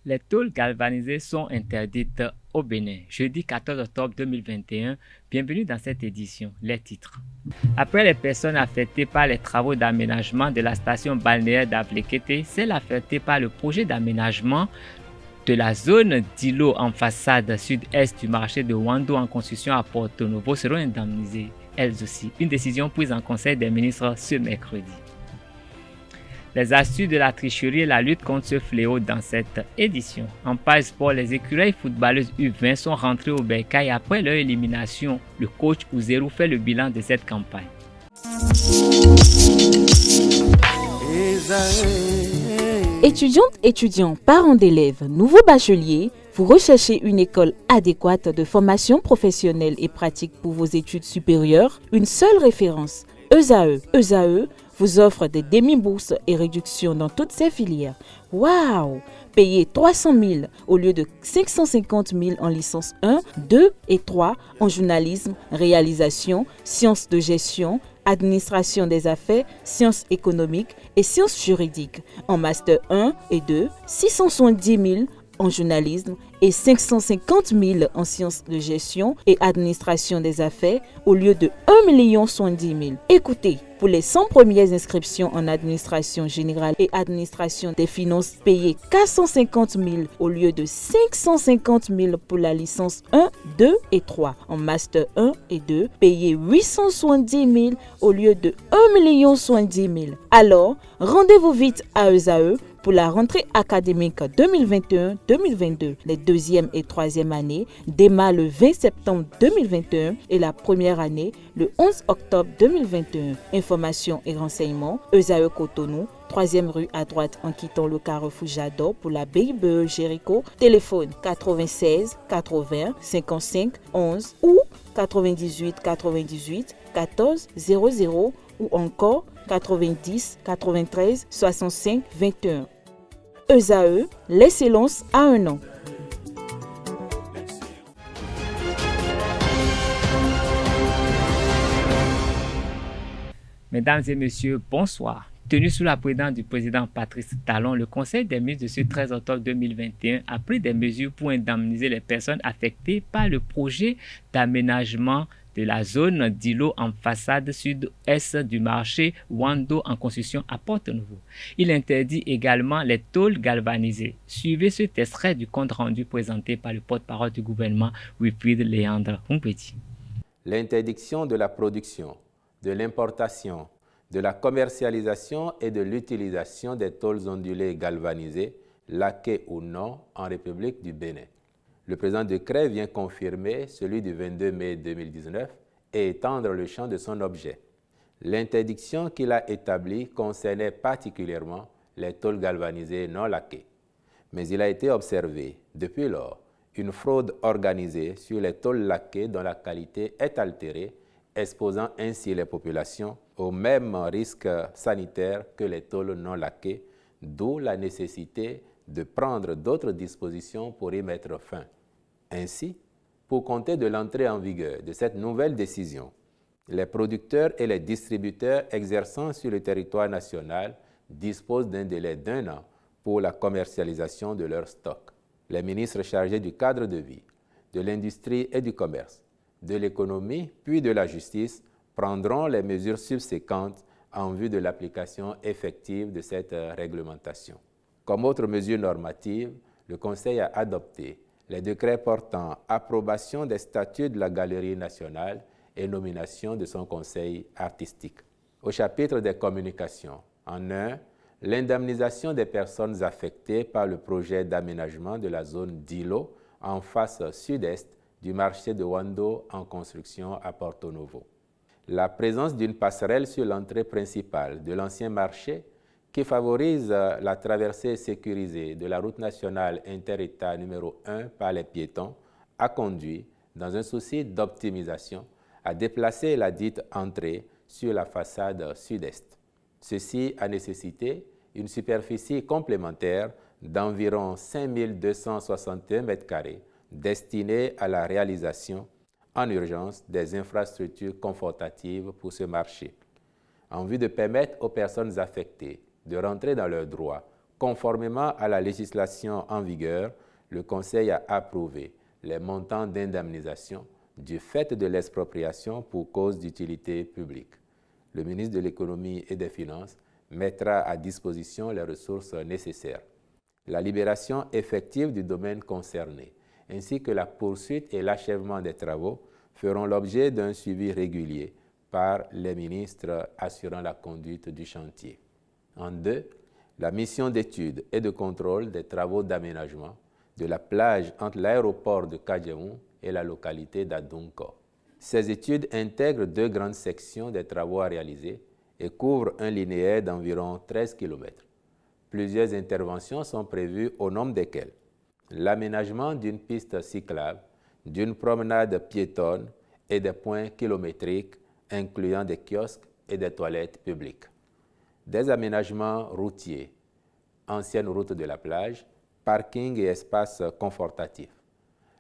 Les tôles galvanisées sont interdites au Bénin. Jeudi 14 octobre 2021, bienvenue dans cette édition. Les titres. Après les personnes affectées par les travaux d'aménagement de la station balnéaire d'Avlekete, celles affectées par le projet d'aménagement de la zone d'îlot en façade sud-est du marché de Wando en construction à Porto Novo seront indemnisées, elles aussi. Une décision prise en Conseil des ministres ce mercredi. Les astuces de la tricherie et la lutte contre ce fléau dans cette édition. En page sport, les écureuils footballeuses U20 sont rentrées au bercail après leur élimination. Le coach Ouzerou fait le bilan de cette campagne. Étudiantes, étudiants, parents d'élèves, nouveaux bacheliers, vous recherchez une école adéquate de formation professionnelle et pratique pour vos études supérieures? Une seule référence, ESAE. ESAE vous offre des demi-bourses et réductions dans toutes ces filières. Waouh! Payez 300 000 au lieu de 550 000 en licence 1, 2 et 3 en journalisme, réalisation, sciences de gestion, administration des affaires, sciences économiques et sciences juridiques. En master 1 et 2, 670 000 en journalisme et 550 000 en sciences de gestion et administration des affaires au lieu de 1 070 000. Écoutez, pour les 100 premières inscriptions en administration générale et administration des finances, payez 450 000 au lieu de 550 000 pour la licence 1, 2 et 3. En master 1 et 2, payez 870 000 au lieu de 1 070 000. Alors, rendez-vous vite à ESAE pour la rentrée académique 2021-2022. Les deuxième et troisième années démarrent le 20 septembre 2021 et la première année le 11 octobre 2021. Informations et renseignements, ESAE Cotonou, 3e rue à droite en quittant le carrefour Jador pour la BIBE Jéricho. Téléphone 96 80 55 11 ou 98 98 14 00 ou encore 90 93 65 21. ESAE, l'excellence à un an. Mesdames et messieurs, bonsoir. Tenu sous la présidence du président Patrice Talon, le Conseil des ministres de ce 13 octobre 2021 a pris des mesures pour indemniser les personnes affectées par le projet d'aménagement de la zone d'îlot en façade sud-est du marché Wando en construction à Porto Novo. Il interdit également les tôles galvanisées. Suivez ce extrait du compte rendu présenté par le porte-parole du gouvernement, Wilfried Léandre Humpeti. L'interdiction de la production, de l'importation, de la commercialisation et de l'utilisation des tôles ondulées galvanisées, laquées ou non, en République du Bénin. Le présent décret vient confirmer celui du 22 mai 2019 et étendre le champ de son objet. L'interdiction qu'il a établie concernait particulièrement les tôles galvanisées non laquées. Mais il a été observé, depuis lors, une fraude organisée sur les tôles laquées dont la qualité est altérée, exposant ainsi les populations au même risque sanitaire que les tôles non laquées, d'où la nécessité de prendre d'autres dispositions pour y mettre fin. Ainsi, pour compter de l'entrée en vigueur de cette nouvelle décision, les producteurs et les distributeurs exerçant sur le territoire national disposent d'un délai d'1 an pour la commercialisation de leur stock. Les ministres chargés du cadre de vie, de l'industrie et du commerce, de l'économie puis de la justice prendront les mesures subséquentes en vue de l'application effective de cette réglementation. Comme autre mesure normative, le Conseil a adopté les décrets portant approbation des statuts de la Galerie nationale et nomination de son conseil artistique. Au chapitre des communications, en 1, l'indemnisation des personnes affectées par le projet d'aménagement de la zone d'îlot en face sud-est du marché de Wando en construction à Porto Novo. La présence d'une passerelle sur l'entrée principale de l'ancien marché qui favorise la traversée sécurisée de la route nationale inter-État numéro 1 par les piétons, a conduit, dans un souci d'optimisation, à déplacer la dite entrée sur la façade sud-est. Ceci a nécessité une superficie complémentaire d'environ 5 261 m² destinée à la réalisation en urgence des infrastructures confortatives pour ce marché, en vue de permettre aux personnes affectées de rentrer dans leurs droits Conformément à la législation en vigueur, le Conseil a approuvé les montants d'indemnisation du fait de l'expropriation pour cause d'utilité publique. Le ministre de l'Économie et des Finances mettra à disposition les ressources nécessaires. La libération effective du domaine concerné, ainsi que la poursuite et l'achèvement des travaux feront l'objet d'un suivi régulier par les ministres assurant la conduite du chantier. En deux, la mission d'étude et de contrôle des travaux d'aménagement de la plage entre l'aéroport de Kadjehoun et la localité d'Adunko. Ces études intègrent deux grandes sections des travaux à réaliser et couvrent un linéaire d'environ 13 km. Plusieurs interventions sont prévues au nombre desquelles l'aménagement d'une piste cyclable, d'une promenade piétonne et des points kilométriques incluant des kiosques et des toilettes publiques. Des aménagements routiers, ancienne route de la plage, parking et espaces confortatifs.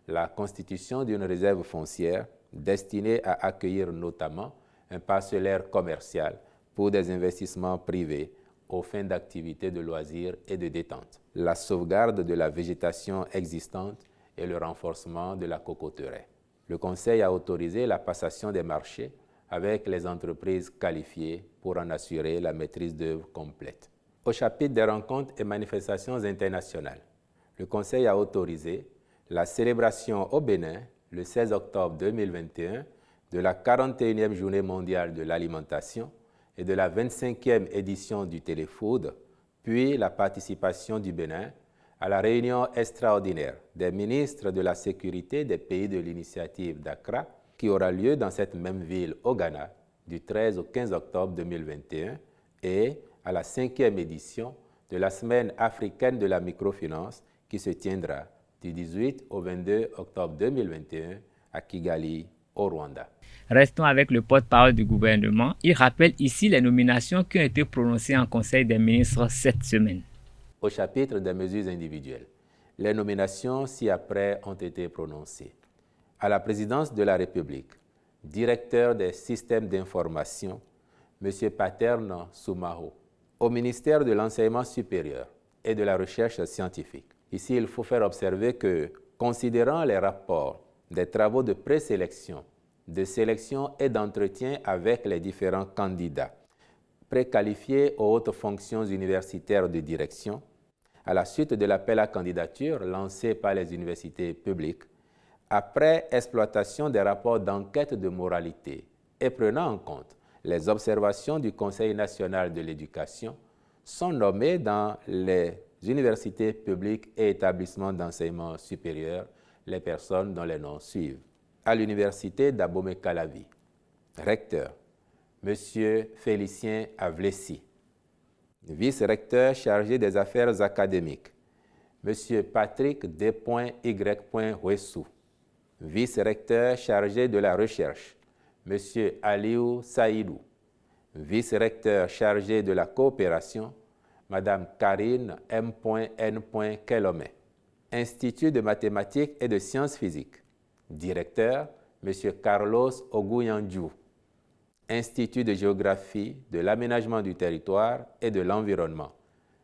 La constitution d'une réserve foncière destinée à accueillir notamment un parcellaire commercial pour des investissements privés aux fins d'activités de loisirs et de détente. La sauvegarde de la végétation existante et le renforcement de la cocoterie. Le Conseil a autorisé la passation des marchés avec les entreprises qualifiées pour en assurer la maîtrise d'œuvre complète. Au chapitre des rencontres et manifestations internationales, le Conseil a autorisé la célébration au Bénin, le 16 octobre 2021, de la 41e Journée mondiale de l'alimentation et de la 25e édition du Téléfood, puis la participation du Bénin à la réunion extraordinaire des ministres de la sécurité des pays de l'initiative d'Accra, qui aura lieu dans cette même ville au Ghana du 13 au 15 octobre 2021, et à la 5e édition de la Semaine africaine de la microfinance qui se tiendra du 18 au 22 octobre 2021 à Kigali, au Rwanda. Restons avec le porte-parole du gouvernement. Il rappelle ici les nominations qui ont été prononcées en Conseil des ministres cette semaine. Au chapitre des mesures individuelles, les nominations ci-après ont été prononcées. À la présidence de la République, directeur des systèmes d'information, M. Paterne Soumaho. Au ministère de l'Enseignement supérieur et de la Recherche scientifique. Ici, il faut faire observer que, considérant les rapports des travaux de présélection, de sélection et d'entretien avec les différents candidats préqualifiés aux hautes fonctions universitaires de direction, à la suite de l'appel à candidature lancé par les universités publiques, après exploitation des rapports d'enquête de moralité et prenant en compte les observations du Conseil national de l'éducation, sont nommés dans les universités publiques et établissements d'enseignement supérieur les personnes dont les noms suivent. À l'université d'Abomey-Calavi, recteur, M. Félicien Avlessi. Vice-recteur chargé des affaires académiques, M. Patrick D.Y. Huessou. Vice-recteur chargé de la recherche, M. Aliou Saïdou. Vice-recteur chargé de la coopération, Mme Karine M.N. Kelomé. Institut de mathématiques et de sciences physiques. Directeur, M. Carlos Oguyandjou. Institut de géographie, de l'aménagement du territoire et de l'environnement.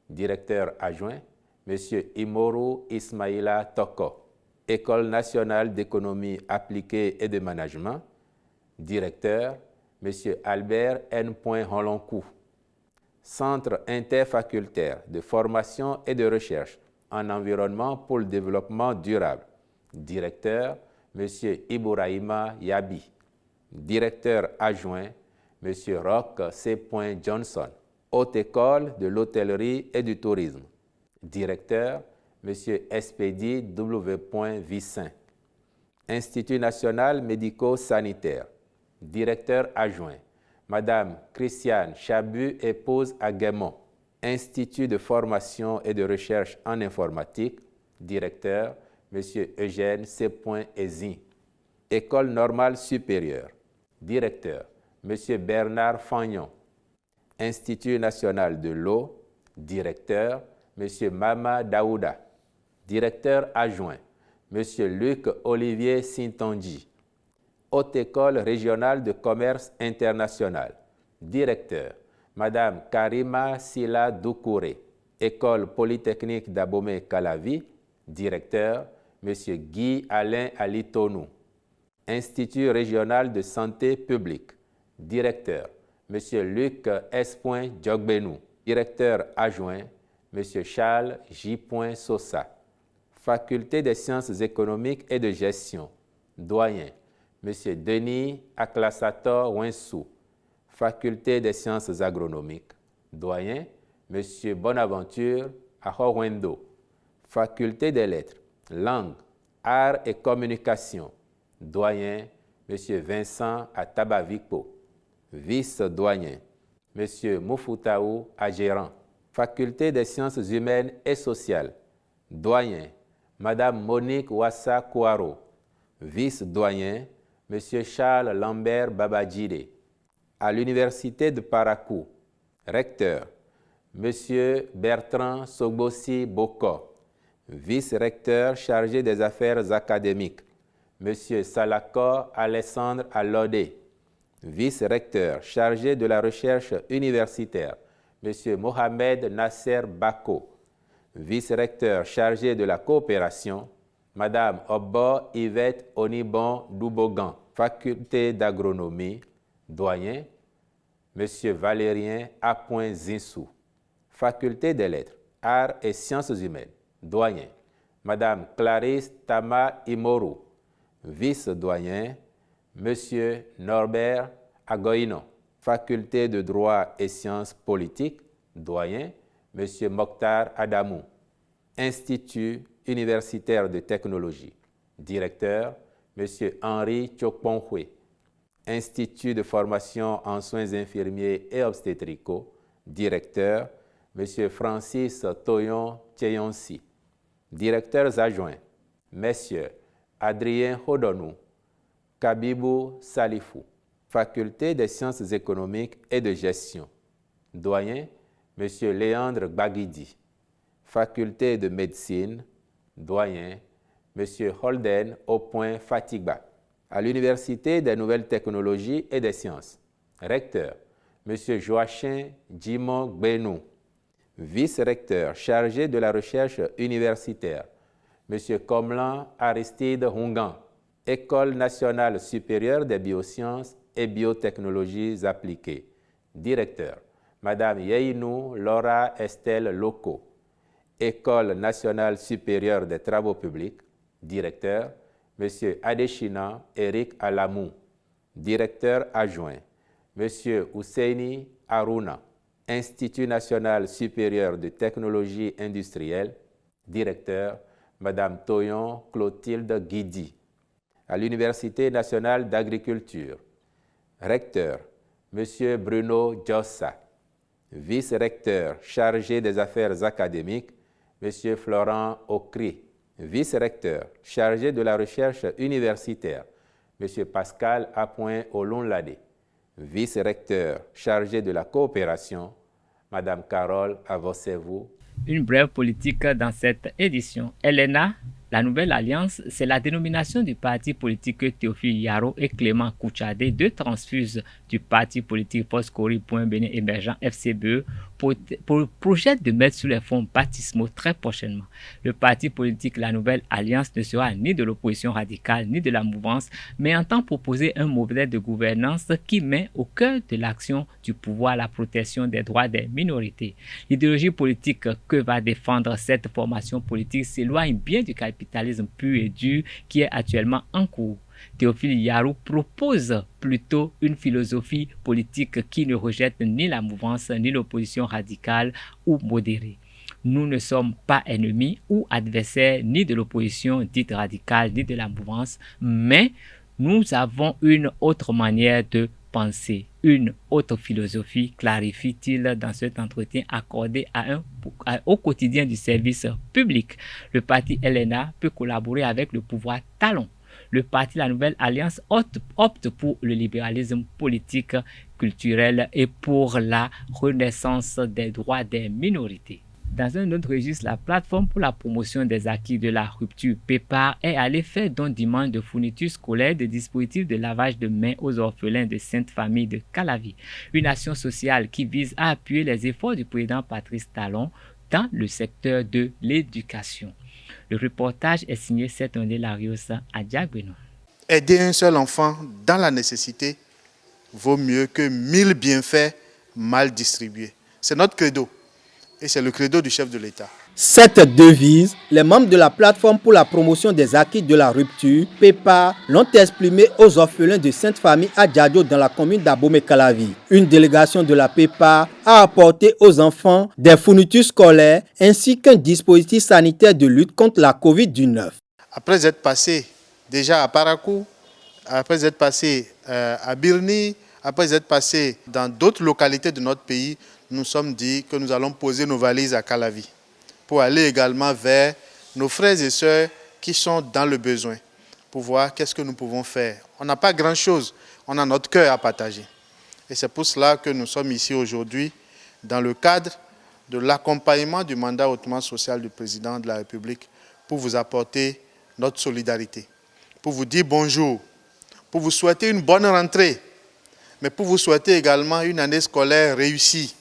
Directeur adjoint, M. Imoru Ismaïla Toko. École nationale d'économie appliquée et de management. Directeur, M. Albert N. Holonkou. Centre interfacultaire de formation et de recherche en environnement pour le développement durable. Directeur, M. Ibourahima Yabi. Directeur adjoint, M. Roch C. Johnson. Haute École de l'hôtellerie et du tourisme. Directeur, M. Espedi W. Vissin. Institut national médico-sanitaire. Directeur adjoint, Mme Christiane Chabu, épouse Aguemont. Institut de formation et de recherche en informatique. Directeur, M. Eugène C. Ezin. École normale supérieure. Directeur, M. Bernard Fagnon. Institut national de l'eau. Directeur, M. Mama Daouda. Directeur adjoint, M. Luc Olivier Sintondji. Haute École régionale de commerce international. Directeur, Mme Karima Sila Doukouré. École polytechnique d'Abomey-Calavi, directeur, M. Guy Alain Alitonou. Institut régional de santé publique, directeur, M. Luc S. Djogbenou. Directeur adjoint, M. Charles J. Sosa. Faculté des sciences économiques et de gestion, doyen, M. Denis Aklassator Winsou. Faculté des sciences agronomiques, doyen, M. Bonaventure Ahowendo. Faculté des lettres, langue, arts et communication, doyen, M. Vincent Atabavipo. Vice-doyen, M. Moufutaou Agéran. Faculté des sciences humaines et sociales, doyen, Mme Monique Wassa Kouaro. Vice-doyen, M. Charles Lambert Babadjide. À l'Université de Parakou, recteur, M. Bertrand Sogbosi Boko. Vice-recteur chargé des affaires académiques, M. Salako Alessandre Alodé. Vice-recteur chargé de la recherche universitaire, M. Mohamed Nasser Bako. Vice-recteur chargé de la coopération, Mme Obbo Yvette Onibon Doubogan. Faculté d'agronomie, doyen, M. Valérien A. Zinsou. Faculté des lettres, arts et sciences humaines, doyen, Mme Clarisse Tama Imoru. Vice-doyen, M. Norbert Agoino. Faculté de droit et sciences politiques, doyen, M. Mokhtar Adamou. Institut universitaire de technologie, directeur, M. Henri Chokponhwe. Institut de formation en soins infirmiers et obstétricaux, directeur, M. Francis Toyon Tcheyonsi. Directeurs adjoints, Messieurs Adrien Hodonou, Kabibou Salifou. Faculté des sciences économiques et de gestion, doyen, M. Léandre Baguidi. Faculté de médecine, doyen, M. Holden Fatiba. À l'Université des nouvelles technologies et des sciences, recteur, M. Joachim Djimon Gbenou. Vice-recteur chargé de la recherche universitaire, M. Komlan Aristide Hungan. École nationale supérieure des biosciences et biotechnologies appliquées, directeur, Mme Yeinou Laura Estelle Loco. École nationale supérieure des travaux publics, directeur, M. Adeshina Eric Alamou. Directeur adjoint, M. Ousseini Aruna. Institut national supérieur de technologie industrielle, directeur, Mme Toyon Clotilde Guidi. À l'Université nationale d'agriculture, recteur, M. Bruno Djossa. Vice-recteur chargé des affaires académiques, M. Florent Okri. Vice-recteur chargé de la recherche universitaire, M. Pascal Olonlade. Vice-recteur chargé de la coopération, Mme Carole Avosevou. Une brève politique dans cette édition. Elena, la Nouvelle Alliance, c'est la dénomination du parti politique Théophile Yaro et Clément Kouchadé, deux transfuses du parti politique Post-Cori.Bénin émergent FCBE, projette de mettre sur les fonds baptismaux très prochainement. Le parti politique La Nouvelle Alliance ne sera ni de l'opposition radicale ni de la mouvance, mais entend proposer un modèle de gouvernance qui met au cœur de l'action du pouvoir la protection des droits des minorités. L'idéologie politique que va défendre cette formation politique s'éloigne bien du capitalisme pur et dur qui est actuellement en cours. Théophile Yaro propose plutôt une philosophie politique qui ne rejette ni la mouvance ni l'opposition radicale ou modérée. Nous ne sommes pas ennemis ou adversaires ni de l'opposition dite radicale ni de la mouvance, mais nous avons une autre manière de penser, une autre philosophie, clarifie-t-il dans cet entretien accordé au quotidien du service public. Le parti LNA peut collaborer avec le pouvoir talon. Le parti La Nouvelle Alliance opte pour le libéralisme politique, culturel et pour la renaissance des droits des minorités. Dans un autre registre, la plateforme pour la promotion des acquis de la rupture PEPAR est allée faire don dimanche de fournitures scolaires de dispositifs de lavage de mains aux orphelins de Sainte-Famille de Calavi. Une action sociale qui vise à appuyer les efforts du président Patrice Talon dans le secteur de l'éducation. Le reportage est signé Setonde Lariosa à Diagbeno. Aider un seul enfant dans la nécessité vaut mieux que 1000 bienfaits mal distribués. C'est notre credo et c'est le credo du chef de l'État. Cette devise, les membres de la plateforme pour la promotion des acquis de la rupture, PEPA, l'ont exprimée aux orphelins de Sainte-Famille à Diadio dans la commune d'Abomey-Calavi. Une délégation de la PEPA a apporté aux enfants des fournitures scolaires ainsi qu'un dispositif sanitaire de lutte contre la COVID-19. Après être passé déjà à Parakou, après être passé à Birni, après être passé dans d'autres localités de notre pays, nous nous sommes dit que nous allons poser nos valises à Calavi pour aller également vers nos frères et sœurs qui sont dans le besoin, pour voir qu'est-ce que nous pouvons faire. On n'a pas grand-chose, on a notre cœur à partager. Et c'est pour cela que nous sommes ici aujourd'hui, dans le cadre de l'accompagnement du mandat hautement social du président de la République, pour vous apporter notre solidarité, pour vous dire bonjour, pour vous souhaiter une bonne rentrée, mais pour vous souhaiter également une année scolaire réussie.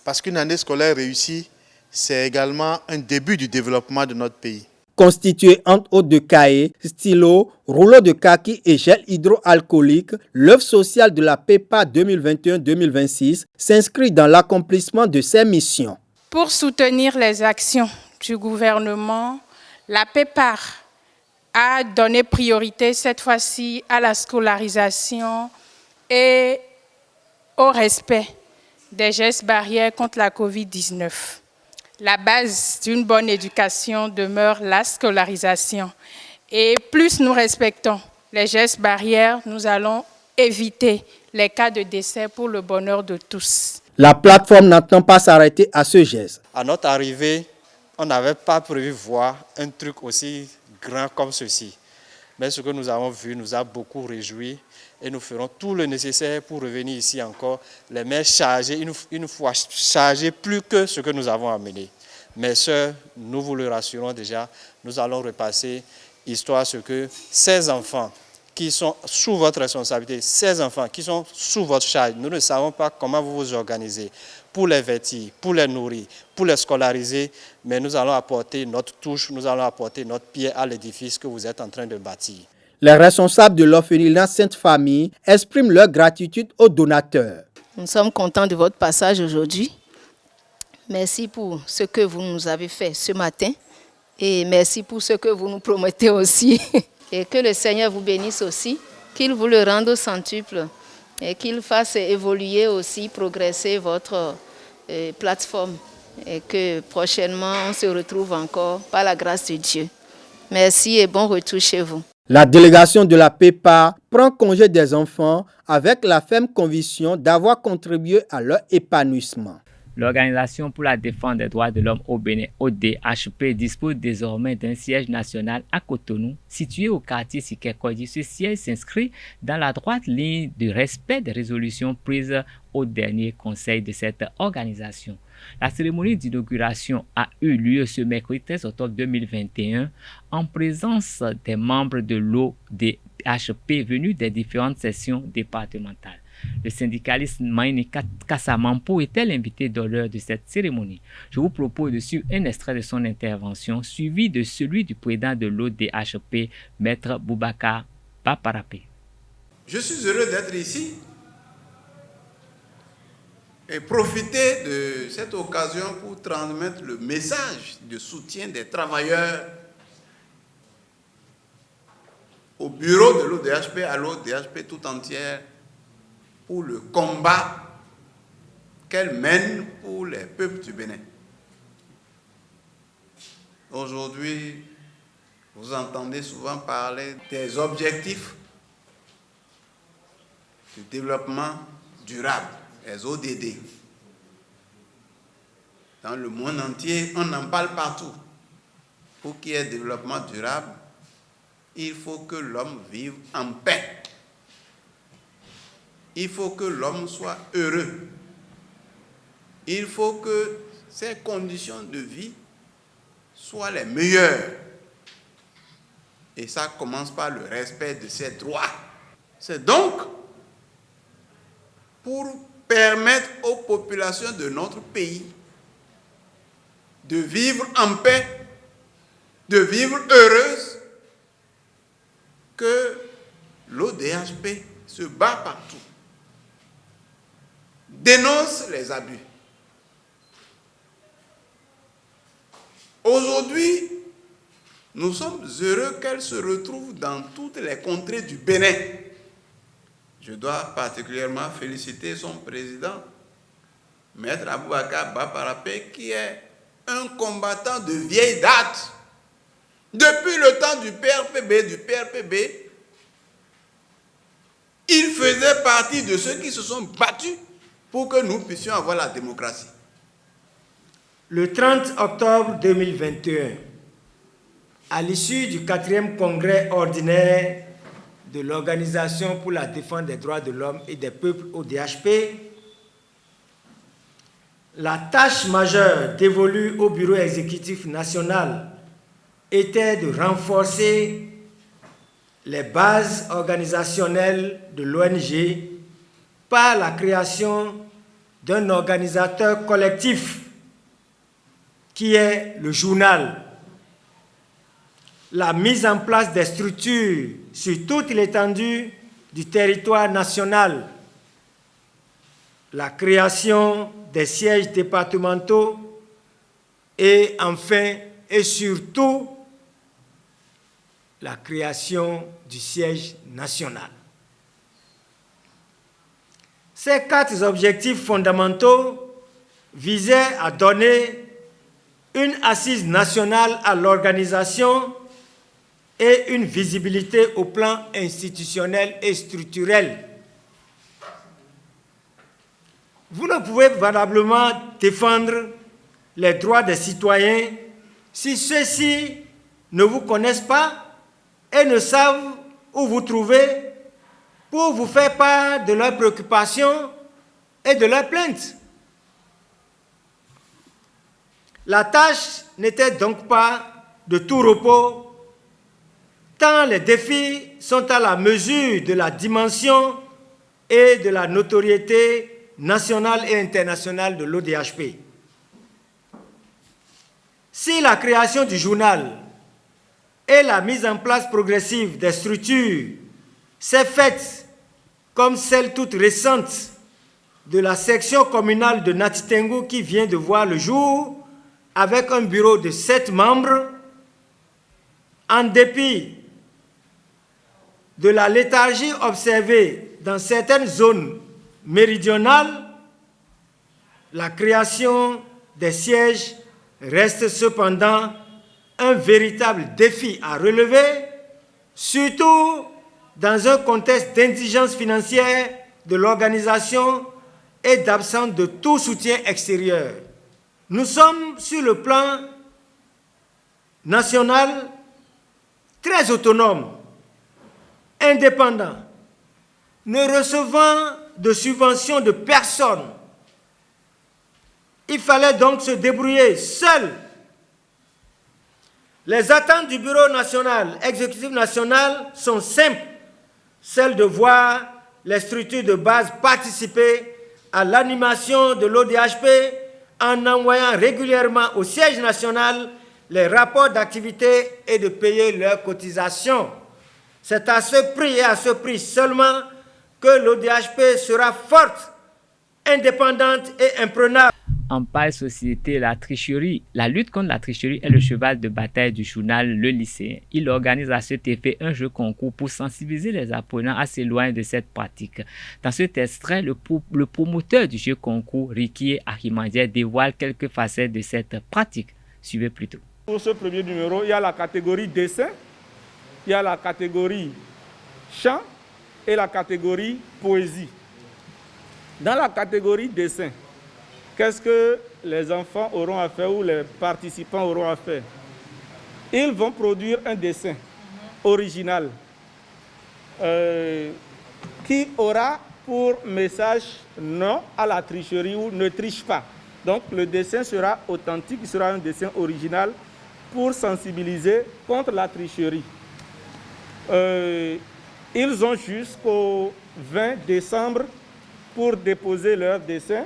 Parce qu'une année scolaire réussie, c'est également un début du développement de notre pays. Constitué entre autres de cahiers, stylos, rouleaux de kaki et gel hydroalcoolique, l'œuvre sociale de la PEPA 2021-2026 s'inscrit dans l'accomplissement de ses missions. Pour soutenir les actions du gouvernement, la PEPA a donné priorité cette fois-ci à la scolarisation et au respect des gestes barrières contre la COVID-19. La base d'une bonne éducation demeure la scolarisation. Et plus nous respectons les gestes barrières, nous allons éviter les cas de décès pour le bonheur de tous. La plateforme n'entend pas s'arrêter à ce geste. À notre arrivée, on n'avait pas prévu voir un truc aussi grand comme ceci. Mais ce que nous avons vu nous a beaucoup réjouis et nous ferons tout le nécessaire pour revenir ici encore, les mains chargées, une fois chargées plus que ce que nous avons amené. Mes sœurs, nous vous le rassurons déjà, nous allons repasser histoire ce que ces enfants qui sont sous votre responsabilité, ces enfants qui sont sous votre charge, nous ne savons pas comment vous vous organisez pour les vêtir, pour les nourrir, pour les scolariser, mais nous allons apporter notre touche, nous allons apporter notre pierre à l'édifice que vous êtes en train de bâtir. Les responsables de l'orphelinat Sainte-Famille expriment leur gratitude aux donateurs. Nous sommes contents de votre passage aujourd'hui. Merci pour ce que vous nous avez fait ce matin et merci pour ce que vous nous promettez aussi. Et que le Seigneur vous bénisse aussi, qu'il vous le rende au centuple et qu'il fasse évoluer aussi, progresser votre plateforme et que prochainement on se retrouve encore par la grâce de Dieu. Merci et bon retour chez vous. La délégation de la PEPA prend congé des enfants avec la ferme conviction d'avoir contribué à leur épanouissement. L'Organisation pour la défense des droits de l'homme au Bénin, ODHP, dispose désormais d'un siège national à Cotonou, situé au quartier Sikekodi. Ce siège s'inscrit dans la droite ligne du respect des résolutions prises au dernier conseil de cette organisation. La cérémonie d'inauguration a eu lieu ce mercredi 13 octobre 2021 en présence des membres de l'ODHP venus des différentes sessions départementales. Le syndicaliste Maïni Kassamampo était l'invité d'honneur de cette cérémonie. Je vous propose de suivre un extrait de son intervention, suivi de celui du président de l'ODHP, Maître Boubacar Paparapé. Je suis heureux d'être ici et profiter de cette occasion pour transmettre le message de soutien des travailleurs au bureau de l'ODHP, à l'ODHP tout entière, pour le combat qu'elle mène pour les peuples du Bénin. Aujourd'hui, vous entendez souvent parler des objectifs du développement durable, les ODD. Dans le monde entier, on en parle partout. Pour qu'il y ait développement durable, il faut que l'homme vive en paix. Il faut que l'homme soit heureux. Il faut que ses conditions de vie soient les meilleures. Et ça commence par le respect de ses droits. C'est donc pour permettre aux populations de notre pays de vivre en paix, de vivre heureuse, que l'ODHP se bat partout, dénonce les abus. Aujourd'hui, nous sommes heureux qu'elle se retrouve dans toutes les contrées du Bénin. Je dois particulièrement féliciter son président, Maître Aboubakar Baparapé, qui est un combattant de vieille date. Depuis le temps du PRPB, il faisait partie de ceux qui se sont battus pour que nous puissions avoir la démocratie. Le 30 octobre 2021, à l'issue du 4e congrès ordinaire de l'Organisation pour la défense des droits de l'homme et des peuples ODHP, la tâche majeure dévolue au Bureau exécutif national était de renforcer les bases organisationnelles de l'ONG par la création d'un organisateur collectif qui est le journal, la mise en place des structures sur toute l'étendue du territoire national, la création des sièges départementaux et enfin et surtout la création du siège national. Ces 4 objectifs fondamentaux visaient à donner une assise nationale à l'organisation et une visibilité au plan institutionnel et structurel. Vous ne pouvez valablement défendre les droits des citoyens si ceux-ci ne vous connaissent pas et ne savent où vous trouver pour vous faire part de leurs préoccupations et de leurs plaintes. La tâche n'était donc pas de tout repos, tant les défis sont à la mesure de la dimension et de la notoriété nationale et internationale de l'ODHP. Si la création du journal et la mise en place progressive des structures s'est faite comme celle toute récente de la section communale de Natitengu qui vient de voir le jour, avec un bureau de 7 membres, en dépit de la léthargie observée dans certaines zones méridionales, la création des sièges reste cependant un véritable défi à relever, surtout dans un contexte d'indigence financière de l'organisation et d'absence de tout soutien extérieur. Nous sommes sur le plan national très autonomes, indépendants, ne recevant de subventions de personne. Il fallait donc se débrouiller seul. Les attentes du Bureau national, exécutif national, sont simples, celles de voir les structures de base participer à l'animation de l'ODHP en envoyant régulièrement au siège national les rapports d'activité et de payer leurs cotisations. C'est à ce prix et à ce prix seulement que l'ODHP sera forte, indépendante et imprenable. En paille société, la tricherie, la lutte contre la tricherie est le cheval de bataille du journal Le Lycéen. Il organise à cet effet un jeu concours pour sensibiliser les apprenants à s'éloigner de cette pratique. Dans cet extrait, le promoteur du jeu concours, Ricky Ahimandier, dévoile quelques facettes de cette pratique. Suivez plutôt. Pour ce premier numéro, il y a la catégorie dessin, il y a la catégorie chant et la catégorie poésie. Dans la catégorie dessin, qu'est-ce que les enfants auront à faire ou les participants auront à faire? Ils vont produire un dessin original qui aura pour message non à la tricherie ou ne triche pas. Donc le dessin sera authentique, il sera un dessin original pour sensibiliser contre la tricherie. Ils ont jusqu'au 20 décembre pour déposer leur dessin.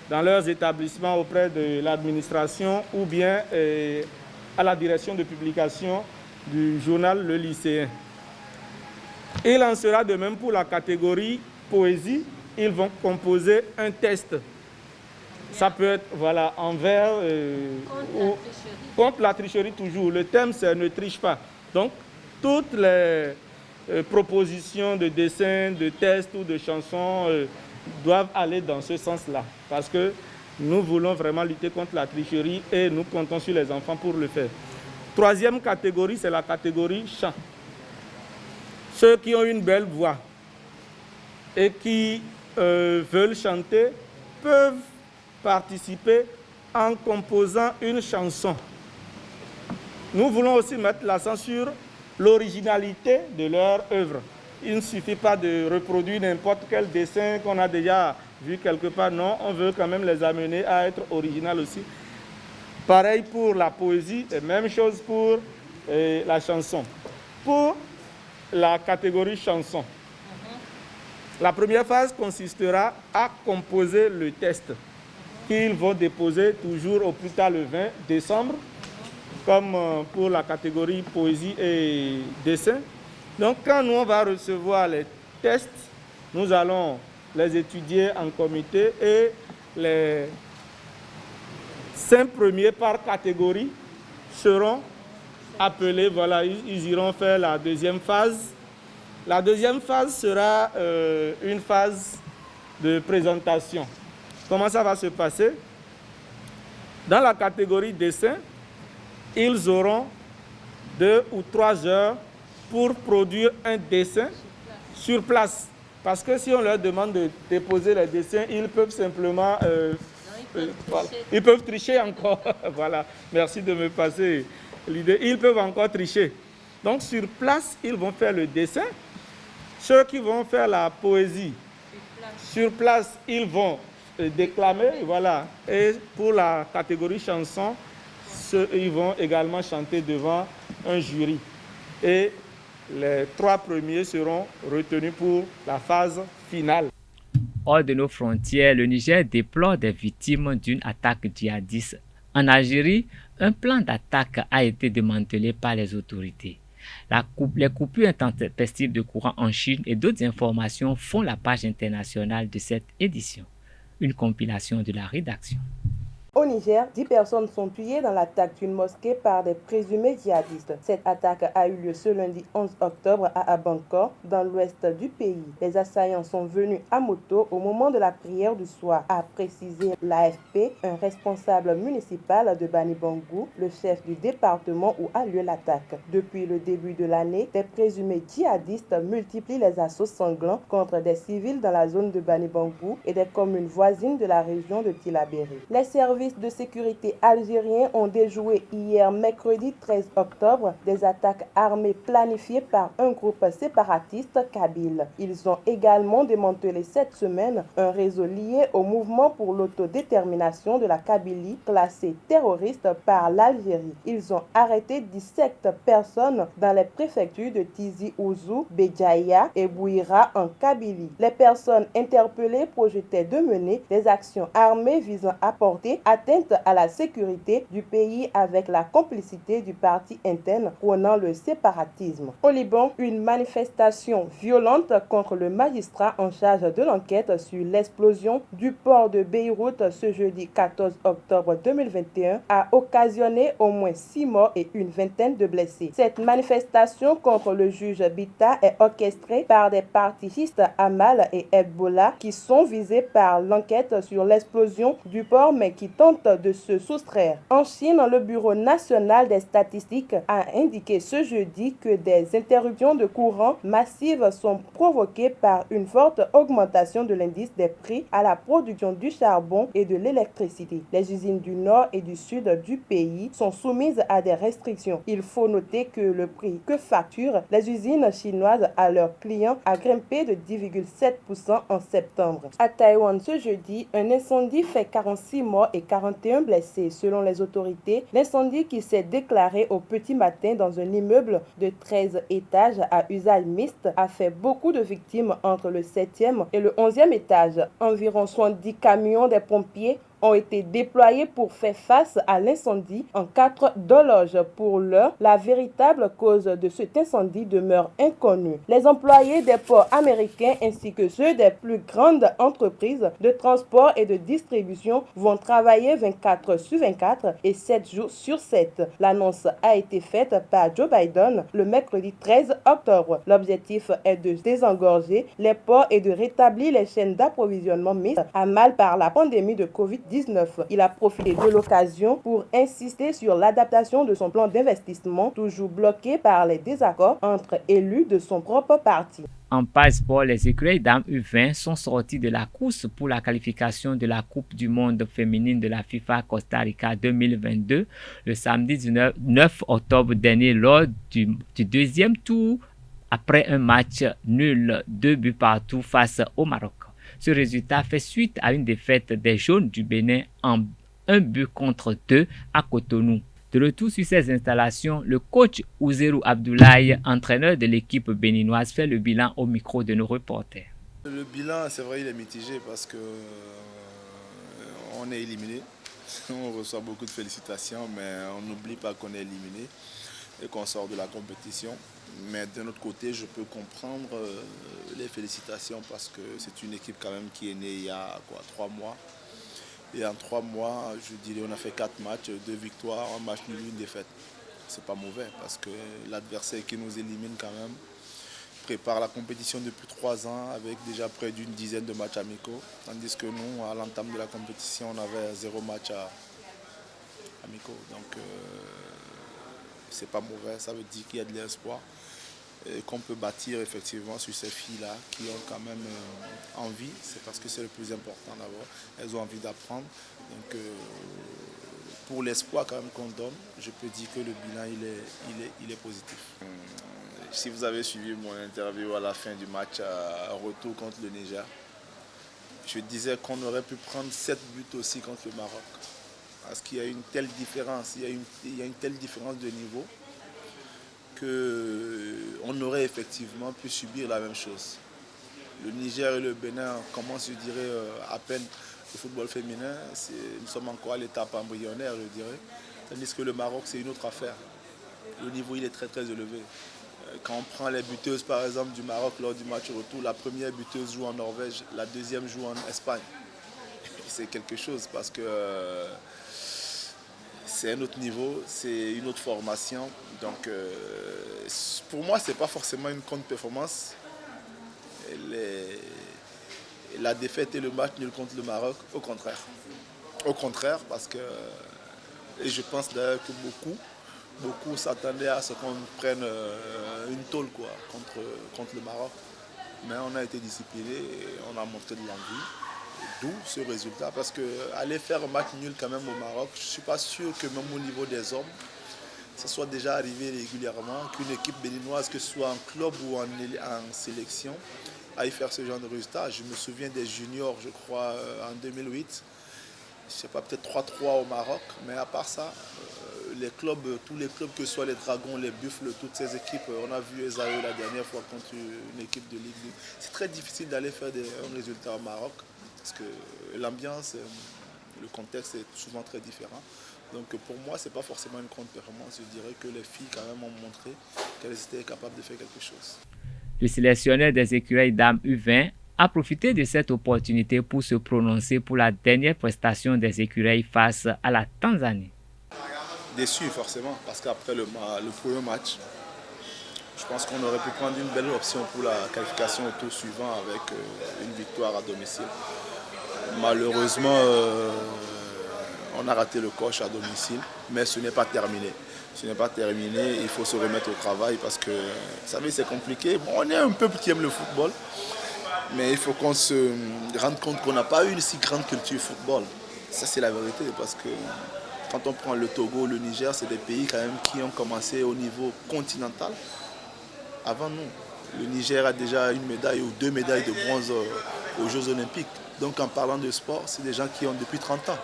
dans leurs établissements auprès de l'administration ou bien à la direction de publication du journal Le Lycéen. Il en sera de même pour la catégorie poésie. Ils vont composer un test. Ça peut être envers ou contre la tricherie toujours. Le thème, c'est ne triche pas. Donc, toutes les propositions de dessins, de tests ou de chansons doivent aller dans ce sens-là. Parce que nous voulons vraiment lutter contre la tricherie et nous comptons sur les enfants pour le faire. Troisième catégorie, c'est la catégorie chant. Ceux qui ont une belle voix et qui veulent chanter peuvent participer en composant une chanson. Nous voulons aussi mettre l'accent sur l'originalité de leur œuvre. Il ne suffit pas de reproduire n'importe quel dessin qu'on a déjà vu quelque part. Non, on veut quand même les amener à être original aussi. Pareil pour la poésie et même chose pour la chanson. Pour la catégorie chanson, la première phase consistera à composer le test qu'ils vont déposer toujours au plus tard le 20 décembre, comme pour la catégorie poésie et dessin. Donc quand nous on va recevoir les tests, nous allons les étudier en comité et les 5 premiers par catégorie seront appelés, ils iront faire la deuxième phase. La deuxième phase sera une phase de présentation. Comment ça va se passer? Dans la catégorie dessin, ils auront 2 ou 3 heures pour produire un dessin sur place. Parce que si on leur demande de déposer les dessins, ils peuvent simplement... ils peuvent tricher encore. Voilà, merci de me passer l'idée. Ils peuvent encore tricher. Donc sur place, ils vont faire le dessin. Ceux qui vont faire la poésie, sur place, ils vont déclamer. Voilà. Et pour la catégorie chanson, ils vont également chanter devant un jury. Et les 3 premiers seront retenus pour la phase finale. Hors de nos frontières, le Niger déplore des victimes d'une attaque djihadiste. En Algérie, un plan d'attaque a été démantelé par les autorités. Les coupures intempestives de courant en Chine et d'autres informations font la page internationale de cette édition. Une compilation de la rédaction. Au Niger, 10 personnes sont tuées dans l'attaque d'une mosquée par des présumés djihadistes. Cette attaque a eu lieu ce lundi 11 octobre à Abankor, dans l'ouest du pays. Les assaillants sont venus à moto au moment de la prière du soir, a précisé l'AFP, un responsable municipal de Bani Bangou, le chef du département où a lieu l'attaque. Depuis le début de l'année, des présumés djihadistes multiplient les assauts sanglants contre des civils dans la zone de Bani Bangou et des communes voisines de la région de Tillabéri. Les services de sécurité algériens ont déjoué hier mercredi 13 octobre des attaques armées planifiées par un groupe séparatiste kabyle. Ils ont également démantelé cette semaine un réseau lié au mouvement pour l'autodétermination de la Kabylie classé terroriste par l'Algérie. Ils ont arrêté 17 personnes dans les préfectures de Tizi Ouzou, Béjaïa et Bouira en Kabylie. Les personnes interpellées projetaient de mener des actions armées visant à porter atteinte à la sécurité du pays avec la complicité du parti interne prônant le séparatisme. Au Liban, une manifestation violente contre le magistrat en charge de l'enquête sur l'explosion du port de Beyrouth ce jeudi 14 octobre 2021 a occasionné au moins 6 morts et une vingtaine de blessés. Cette manifestation contre le juge Bitta est orchestrée par des partichistes Amal et Hezbollah qui sont visés par l'enquête sur l'explosion du port mais qui tentent de se soustraire. En Chine, le Bureau national des statistiques a indiqué ce jeudi que des interruptions de courant massives sont provoquées par une forte augmentation de l'indice des prix à la production du charbon et de l'électricité. Les usines du nord et du sud du pays sont soumises à des restrictions. Il faut noter que le prix que facturent les usines chinoises à leurs clients a grimpé de 10,7% en septembre. À Taïwan, ce jeudi, un incendie fait 46 morts et 4 41 blessés. Selon les autorités, l'incendie qui s'est déclaré au petit matin dans un immeuble de 13 étages à usage mixte a fait beaucoup de victimes entre le 7e et le 11e étage. Environ 70 camions des pompiers ont été déployés pour faire face à l'incendie en 4 d'horloge. Pour l'heure, la véritable cause de cet incendie demeure inconnue. Les employés des ports américains ainsi que ceux des plus grandes entreprises de transport et de distribution vont travailler 24 sur 24 et 7 jours sur 7. L'annonce a été faite par Joe Biden le mercredi 13 octobre. L'objectif est de désengorger les ports et de rétablir les chaînes d'approvisionnement mises à mal par la pandémie de COVID-19. Il a profité de l'occasion pour insister sur l'adaptation de son plan d'investissement, toujours bloqué par les désaccords entre élus de son propre parti. En passeport, les écureuils dames U20 sont sortis de la course pour la qualification de la Coupe du monde féminine de la FIFA Costa Rica 2022 le samedi 9 octobre dernier lors du deuxième tour après un match nul 2 buts partout face au Maroc. Ce résultat fait suite à une défaite des Jaunes du Bénin en 1 but contre 2 à Cotonou. De retour sur ces installations, le coach Ouzerou Abdoulaye, entraîneur de l'équipe béninoise, fait le bilan au micro de nos reporters. Le bilan, c'est vrai, il est mitigé parce que on est éliminé. On reçoit beaucoup de félicitations, mais on n'oublie pas qu'on est éliminé et qu'on sort de la compétition. Mais d'un autre côté, je peux comprendre les félicitations parce que c'est une équipe quand même qui est née il y a 3 mois. Et en 3 mois, je dirais, on a fait 4 matchs, 2 victoires, 1 match nul, 1 défaite. C'est pas mauvais parce que l'adversaire qui nous élimine quand même prépare la compétition depuis 3 ans avec déjà près d'une dizaine de matchs amicaux. Tandis que nous, à l'entame de la compétition, on avait 0 match amicaux. Donc c'est pas mauvais, ça veut dire qu'il y a de l'espoir et qu'on peut bâtir effectivement sur ces filles-là qui ont quand même envie. C'est parce que c'est le plus important d'abord. Elles ont envie d'apprendre. Donc pour l'espoir quand même qu'on donne, je peux dire que le bilan il est positif. Si vous avez suivi mon interview à la fin du match à retour contre le Niger, je disais qu'on aurait pu prendre 7 buts aussi contre le Maroc. Parce qu'il y a une telle différence, il y a une telle différence de niveau qu'on aurait effectivement pu subir la même chose. Le Niger et le Bénin commencent, je dirais, à peine le football féminin. Nous sommes encore à l'étape embryonnaire, je dirais. Tandis que le Maroc, c'est une autre affaire. Le niveau, il est très très élevé. Quand on prend les buteuses, par exemple, du Maroc lors du match retour, la première buteuse joue en Norvège, la deuxième joue en Espagne. C'est quelque chose parce que c'est un autre niveau, c'est une autre formation. Donc pour moi, ce n'est pas forcément une contre-performance. La défaite et le match nul contre le Maroc, au contraire. Au contraire, parce que, et je pense d'ailleurs que beaucoup s'attendaient à ce qu'on prenne une tôle contre le Maroc. Mais on a été discipliné et on a montré de l'envie. D'où ce résultat, parce qu'aller faire un match nul quand même au Maroc, je ne suis pas sûr que même au niveau des hommes, ça soit déjà arrivé régulièrement, qu'une équipe béninoise, que ce soit en club ou en sélection, aille faire ce genre de résultat. Je me souviens des juniors, je crois, en 2008, je ne sais pas, peut-être 3-3 au Maroc, mais à part ça, les clubs, tous les clubs, que ce soit les Dragons, les Buffles, toutes ces équipes, on a vu Esaïe la dernière fois contre une équipe de Ligue 2. C'est très difficile d'aller faire un résultat au Maroc. Parce que l'ambiance, le contexte est souvent très différent. Donc pour moi, ce n'est pas forcément une contre-performance. Je dirais que les filles quand même ont montré qu'elles étaient capables de faire quelque chose. Le sélectionneur des écureuils dames U20 a profité de cette opportunité pour se prononcer pour la dernière prestation des écureuils face à la Tanzanie. Déçu forcément, parce qu'après le premier match, je pense qu'on aurait pu prendre une belle option pour la qualification au tour suivant avec une victoire à domicile. Malheureusement, on a raté le coche à domicile, mais ce n'est pas terminé. Ce n'est pas terminé, il faut se remettre au travail parce que, vous savez, c'est compliqué. Bon, on est un peuple qui aime le football, mais il faut qu'on se rende compte qu'on n'a pas eu une si grande culture football. Ça, c'est la vérité, parce que quand on prend le Togo, le Niger, c'est des pays quand même qui ont commencé au niveau continental avant nous. Le Niger a déjà une médaille ou 2 médailles de bronze aux Jeux Olympiques. Donc en parlant de sport, c'est des gens qui ont depuis 30 ans.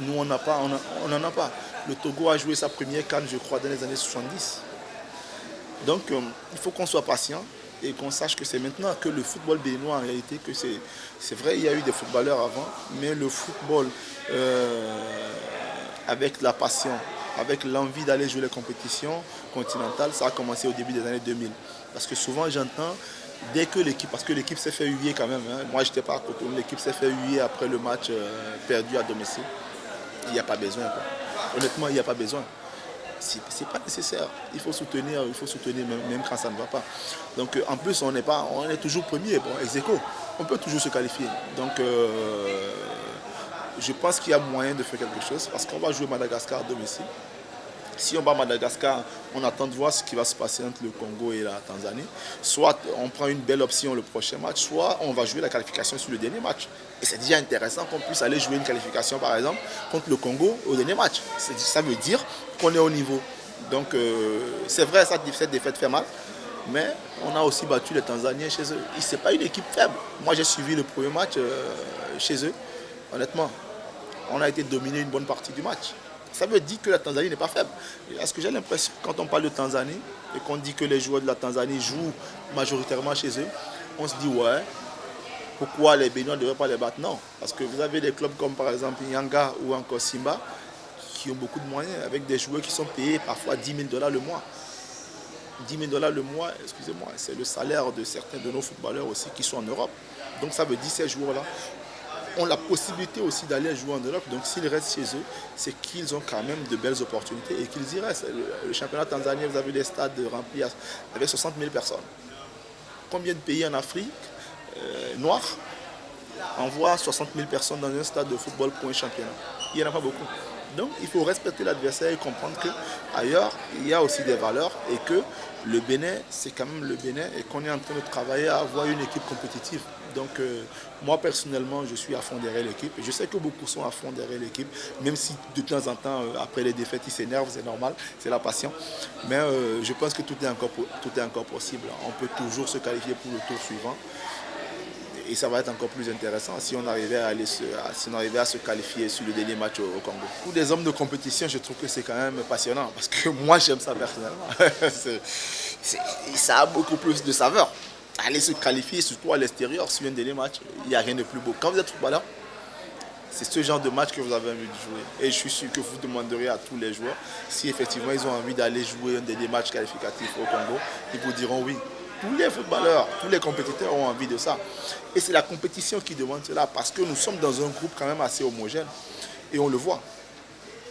Nous, on n'en a pas. Le Togo a joué sa première CAN, je crois, dans les années 70. Donc, il faut qu'on soit patient et qu'on sache que c'est maintenant que le football béninois, en réalité, que c'est vrai, il y a eu des footballeurs avant, mais le football, avec la passion, avec l'envie d'aller jouer les compétitions continentales, ça a commencé au début des années 2000. Parce que souvent, j'entends, dès que l'équipe, parce que l'équipe s'est fait huer quand même, hein, moi, je n'étais pas à côté, l'équipe s'est fait huer après le match perdu à domicile. Il n'y a pas besoin, quoi. Honnêtement, il n'y a pas besoin. C'est pas nécessaire. Il faut soutenir même quand ça ne va pas. Donc en plus, on est toujours premier. Bon, ex-aequo, on peut toujours se qualifier. Donc je pense qu'il y a moyen de faire quelque chose parce qu'on va jouer Madagascar à domicile. Si on bat Madagascar, on attend de voir ce qui va se passer entre le Congo et la Tanzanie. Soit on prend une belle option le prochain match, soit on va jouer la qualification sur le dernier match. Et c'est déjà intéressant qu'on puisse aller jouer une qualification, par exemple, contre le Congo au dernier match. Ça veut dire qu'on est au niveau. Donc c'est vrai, cette défaite fait mal, mais on a aussi battu les Tanzaniens chez eux. Ce n'est pas une équipe faible. Moi, j'ai suivi le premier match chez eux. Honnêtement, on a été dominé une bonne partie du match. Ça veut dire que la Tanzanie n'est pas faible. Parce que j'ai l'impression, quand on parle de Tanzanie et qu'on dit que les joueurs de la Tanzanie jouent majoritairement chez eux, on se dit ouais, pourquoi les Béninois ne devraient pas les battre? Non, parce que vous avez des clubs comme par exemple Yanga ou encore Simba qui ont beaucoup de moyens avec des joueurs qui sont payés parfois $10 000 le mois. $10 000 le mois, excusez-moi, c'est le salaire de certains de nos footballeurs aussi qui sont en Europe. Donc ça veut dire que ces joueurs-là ont la possibilité aussi d'aller jouer en Europe. Donc s'ils restent chez eux, c'est qu'ils ont quand même de belles opportunités et qu'ils y restent. Le championnat tanzanien, vous avez des stades remplis avec 60 000 personnes. Combien de pays en Afrique noirs envoient 60 000 personnes dans un stade de football pour un championnat? Il n'y en a pas beaucoup. Donc il faut respecter l'adversaire et comprendre qu'ailleurs, il y a aussi des valeurs et que le Bénin, c'est quand même le Bénin et qu'on est en train de travailler à avoir une équipe compétitive. Donc moi personnellement, je suis à fond derrière l'équipe. Je sais que beaucoup sont à fond derrière l'équipe, même si de temps en temps, après les défaites, ils s'énervent, c'est normal, c'est la passion. Mais je pense que tout est encore possible. On peut toujours se qualifier pour le tour suivant. Et ça va être encore plus intéressant si on arrivait à se qualifier sur le dernier match au Congo. Pour des hommes de compétition, je trouve que c'est quand même passionnant parce que moi j'aime ça personnellement. Ça a beaucoup plus de saveur. Aller se qualifier, surtout à l'extérieur, sur un dernier match, il n'y a rien de plus beau. Quand vous êtes footballeur, c'est ce genre de match que vous avez envie de jouer. Et je suis sûr que vous demanderez à tous les joueurs si effectivement ils ont envie d'aller jouer un dernier match qualificatif au Congo. Ils vous diront oui. Tous les footballeurs, tous les compétiteurs ont envie de ça. Et c'est la compétition qui demande cela parce que nous sommes dans un groupe quand même assez homogène et on le voit.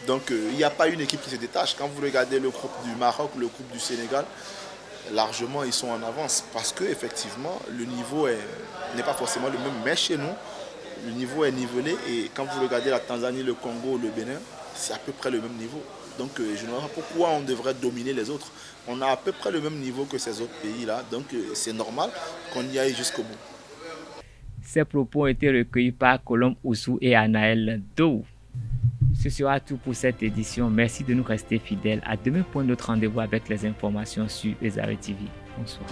Donc il n'y a pas une équipe qui se détache. Quand vous regardez le groupe du Maroc, le groupe du Sénégal, largement ils sont en avance parce qu'effectivement le niveau n'est pas forcément le même. Mais chez nous, le niveau est nivelé et quand vous regardez la Tanzanie, le Congo, le Bénin, c'est à peu près le même niveau. Donc je ne vois pas pourquoi on devrait dominer les autres. On a à peu près le même niveau que ces autres pays-là, donc c'est normal qu'on y aille jusqu'au bout. Ces propos ont été recueillis par Colombe Oussou et Anaël Dou. Ce sera tout pour cette édition. Merci de nous rester fidèles. À demain pour notre rendez-vous avec les informations sur Ezare TV. Bonsoir.